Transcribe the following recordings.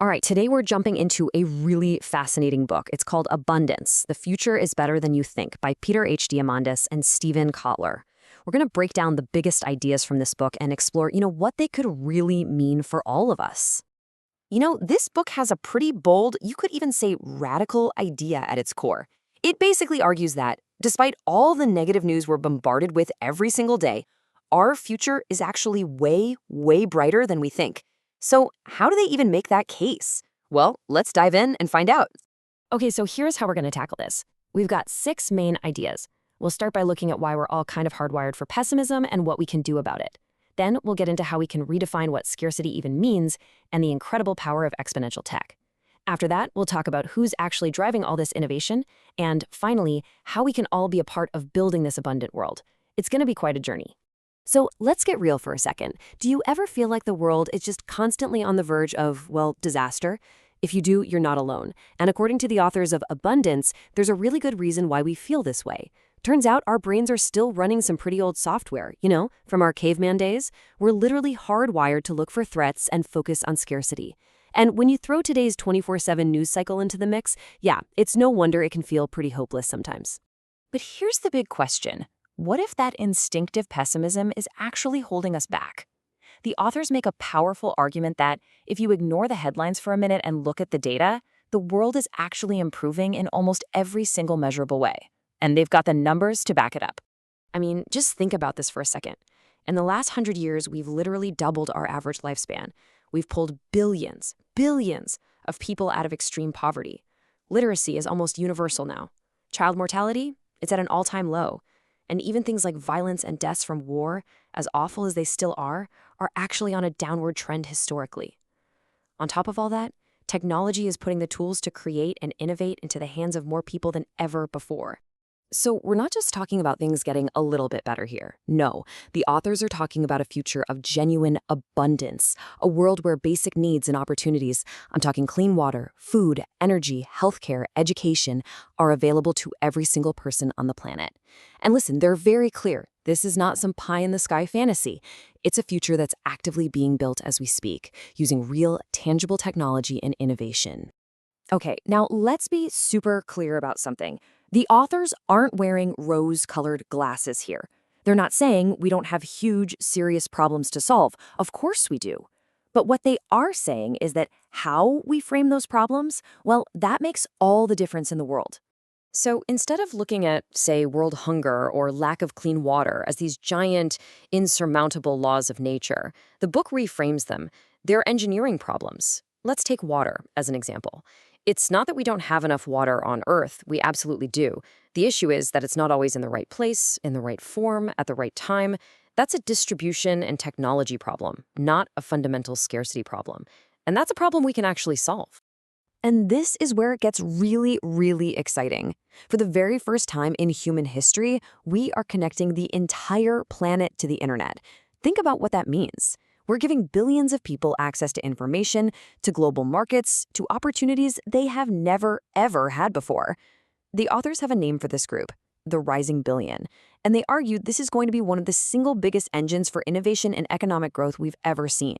All right, today we're jumping into a really fascinating book. It's called Abundance: The Future is Better Than You Think by Peter H. Diamandis and Steven Kotler. We're going to break down the biggest ideas from this book and explore, what they could really mean for all of us. This book has a pretty bold, you could even say radical idea at its core. It basically argues that, despite all the negative news we're bombarded with every single day, our future is actually way, way brighter than we think. So how do they even make that case? Well, let's dive in and find out. Okay, so here's how we're going to tackle this. We've got 6 main ideas. We'll start by looking at why we're all kind of hardwired for pessimism and what we can do about it. Then we'll get into how we can redefine what scarcity even means and the incredible power of exponential tech. After that, we'll talk about who's actually driving all this innovation, and finally, how we can all be a part of building this abundant world. It's going to be quite a journey. So let's get real for a second. Do you ever feel like the world is just constantly on the verge of, disaster? If you do, you're not alone. And according to the authors of Abundance, there's a really good reason why we feel this way. Turns out our brains are still running some pretty old software, from our caveman days. We're literally hardwired to look for threats and focus on scarcity. And when you throw today's 24/7 news cycle into the mix, it's no wonder it can feel pretty hopeless sometimes. But here's the big question. What if that instinctive pessimism is actually holding us back? The authors make a powerful argument that if you ignore the headlines for a minute and look at the data, the world is actually improving in almost every single measurable way. And they've got the numbers to back it up. I mean, just think about this for a second. In the last 100 years, we've literally doubled our average lifespan. We've pulled billions of people out of extreme poverty. Literacy is almost universal now. Child mortality, it's at an all-time low. And even things like violence and deaths from war, as awful as they still are actually on a downward trend historically. On top of all that, technology is putting the tools to create and innovate into the hands of more people than ever before. So we're not just talking about things getting a little bit better here. No, the authors are talking about a future of genuine abundance, a world where basic needs and opportunities, I'm talking clean water, food, energy, healthcare, education, are available to every single person on the planet. And listen, they're very clear. This is not some pie-in-the-sky fantasy. It's a future that's actively being built as we speak, using real, tangible technology and innovation. Okay, now let's be super clear about something. The authors aren't wearing rose-colored glasses here. They're not saying we don't have huge, serious problems to solve. Of course we do. But what they are saying is that how we frame those problems, that makes all the difference in the world. So instead of looking at, say, world hunger or lack of clean water as these giant, insurmountable laws of nature, the book reframes them. They're engineering problems. Let's take water as an example. It's not that we don't have enough water on Earth. We absolutely do. The issue is that it's not always in the right place, in the right form, at the right time. That's a distribution and technology problem, not a fundamental scarcity problem. And that's a problem we can actually solve. And this is where it gets really, really exciting. For the very first time in human history, we are connecting the entire planet to the internet. Think about what that means. We're giving billions of people access to information, to global markets, to opportunities they have never, ever had before. The authors have a name for this group, the Rising Billion, and they argue this is going to be one of the single biggest engines for innovation and economic growth we've ever seen.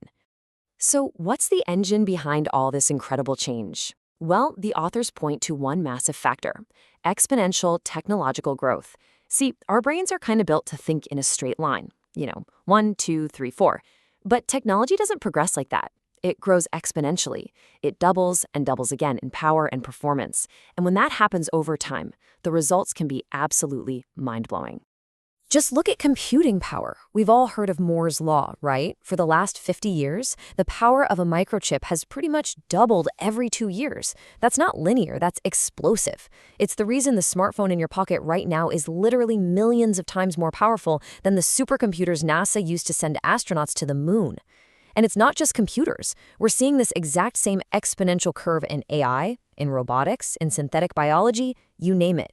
So what's the engine behind all this incredible change? Well, the authors point to one massive factor: exponential technological growth. See, our brains are kind of built to think in a straight line, 1, 2, 3, 4. But technology doesn't progress like that. It grows exponentially. It doubles and doubles again in power and performance. And when that happens over time, the results can be absolutely mind-blowing. Just look at computing power. We've all heard of Moore's Law, right? For the last 50 years, the power of a microchip has pretty much doubled every 2 years. That's not linear, that's explosive. It's the reason the smartphone in your pocket right now is literally millions of times more powerful than the supercomputers NASA used to send astronauts to the moon. And it's not just computers. We're seeing this exact same exponential curve in AI, in robotics, in synthetic biology, you name it.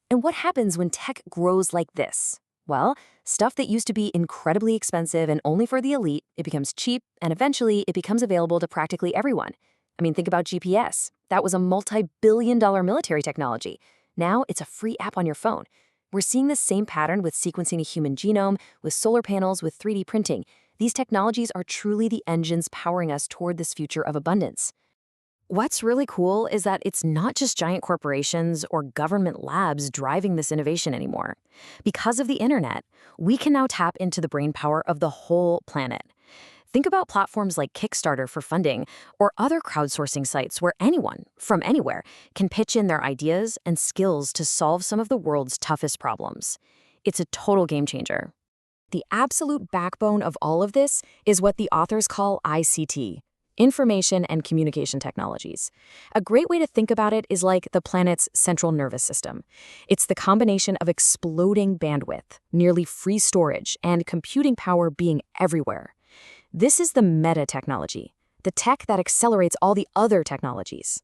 And what happens when tech grows like this? Well, stuff that used to be incredibly expensive and only for the elite, it becomes cheap, and eventually it becomes available to practically everyone. I mean, think about GPS. That was a multi-billion-dollar military technology. Now it's a free app on your phone. We're seeing the same pattern with sequencing a human genome, with solar panels, with 3D printing. These technologies are truly the engines powering us toward this future of abundance. What's really cool is that it's not just giant corporations or government labs driving this innovation anymore. Because of the internet, we can now tap into the brainpower of the whole planet. Think about platforms like Kickstarter for funding or other crowdsourcing sites where anyone, from anywhere, can pitch in their ideas and skills to solve some of the world's toughest problems. It's a total game changer. The absolute backbone of all of this is what the authors call ICT, information and communication technologies. A great way to think about it is like the planet's central nervous system. It's the combination of exploding bandwidth, nearly free storage, and computing power being everywhere. This is the meta technology, the tech that accelerates all the other technologies.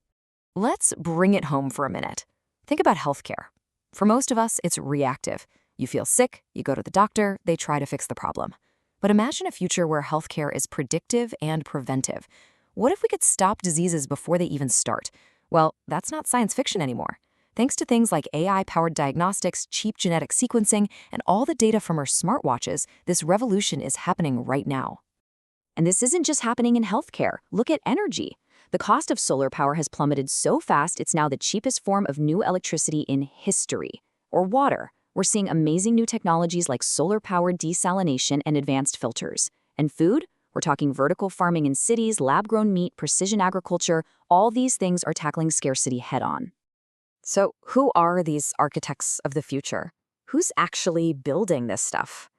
Let's bring it home for a minute. Think about healthcare. For most of us, it's reactive. You feel sick, you go to the doctor, they try to fix the problem. But imagine a future where healthcare is predictive and preventive. What if we could stop diseases before they even start? Well, that's not science fiction anymore. Thanks to things like AI-powered diagnostics, cheap genetic sequencing, and all the data from our smartwatches, this revolution is happening right now. And this isn't just happening in healthcare. Look at energy. The cost of solar power has plummeted so fast it's now the cheapest form of new electricity in history. Or water. We're seeing amazing new technologies like solar-powered desalination and advanced filters. And food? We're talking vertical farming in cities, lab-grown meat, precision agriculture. All these things are tackling scarcity head-on. So who are these architects of the future? Who's actually building this stuff?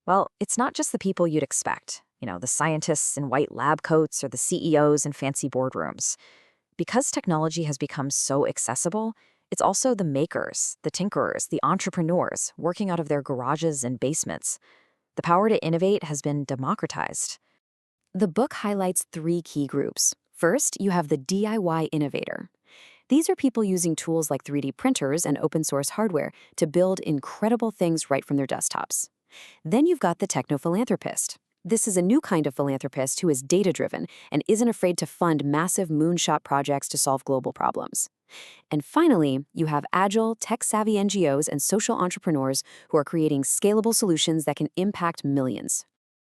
Well, it's not just the people you'd expect. The scientists in white lab coats or the CEOs in fancy boardrooms. Because technology has become so accessible, it's also the makers, the tinkerers, the entrepreneurs working out of their garages and basements. The power to innovate has been democratized. The book highlights 3 key groups. First, you have the DIY innovator. These are people using tools like 3D printers and open-source hardware to build incredible things right from their desktops. Then you've got the techno-philanthropist. This is a new kind of philanthropist who is data-driven and isn't afraid to fund massive moonshot projects to solve global problems. And finally, you have agile, tech-savvy NGOs and social entrepreneurs who are creating scalable solutions that can impact millions.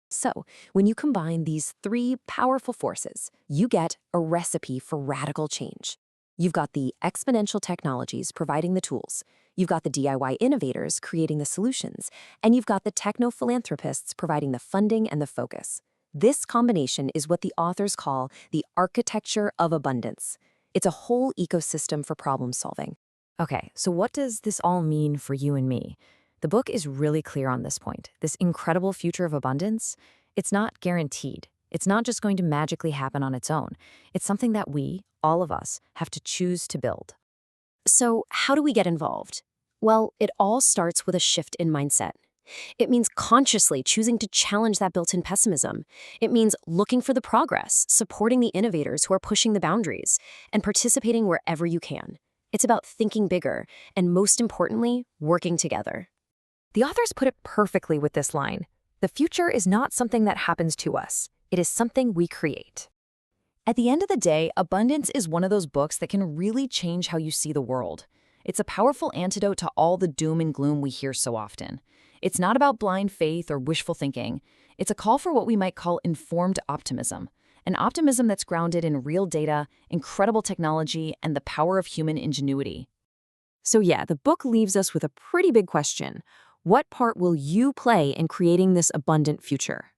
So, when you combine these 3 powerful forces, you get a recipe for radical change. You've got the exponential technologies providing the tools, you've got the DIY innovators creating the solutions, and you've got the techno-philanthropists providing the funding and the focus. This combination is what the authors call the architecture of abundance. It's a whole ecosystem for problem solving. Okay, so what does this all mean for you and me? The book is really clear on this point. This incredible future of abundance, it's not guaranteed. It's not just going to magically happen on its own. It's something that we, all of us, have to choose to build. So how do we get involved? Well, it all starts with a shift in mindset. It means consciously choosing to challenge that built-in pessimism. It means looking for the progress, supporting the innovators who are pushing the boundaries, and participating wherever you can. It's about thinking bigger, and most importantly, working together. The authors put it perfectly with this line: "The future is not something that happens to us. It is something we create." At the end of the day, Abundance is one of those books that can really change how you see the world. It's a powerful antidote to all the doom and gloom we hear so often. It's not about blind faith or wishful thinking. It's a call for what we might call informed optimism, an optimism that's grounded in real data, incredible technology, and the power of human ingenuity. So yeah, the book leaves us with a pretty big question. What part will you play in creating this abundant future?